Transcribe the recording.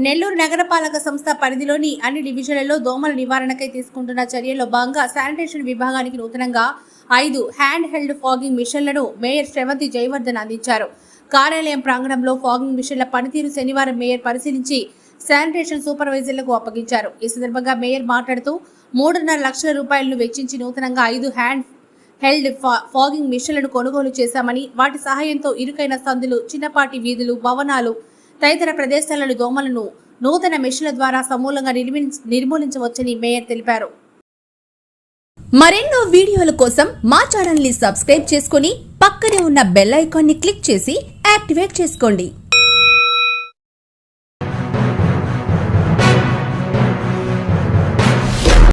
నెల్లూరు నగరపాలక సంస్థ పరిధిలోని అన్ని డివిజన్లలో దోమల నివారణకై తీసుకుంటున్న చర్యల్లో భాగంగా శానిటేషన్ విభాగానికి నూతనంగా 5 హ్యాండ్ హెల్డ్ ఫాగింగ్ మిషన్లను మేయర్ శ్రవంతి జయవర్ధన్ అందించారు. కార్యాలయం ప్రాంగణంలో ఫాగింగ్ మిషన్ల పనితీరు శనివారం మేయర్ పరిశీలించి శానిటేషన్ సూపర్వైజర్లకు అప్పగించారు. ఈ సందర్భంగా మేయర్ మాట్లాడుతూ 3.5 లక్షల రూపాయలను వెచ్చించి నూతనంగా 5 హ్యాండ్ హెల్డ్ ఫాగింగ్ మిషన్లను కొనుగోలు చేశామని, వాటి సహాయంతో ఇరుకైన సందులు, చిన్నపాటి వీధులు, భవనాలు తదితర ప్రదేశాలలో దోమలను నూతన మెషిన్ల ద్వారా సమూలంగా నిర్మూలించవచ్చని మేయర్ తెలిపారు. మరెన్నో వీడియోల కోసం మా ఛానల్ ని సబ్స్క్రైబ్ చేసుకుని పక్కనే ఉన్న బెల్ ఐకాన్ ని క్లిక్ చేసి యాక్టివేట్ చేసుకోండి.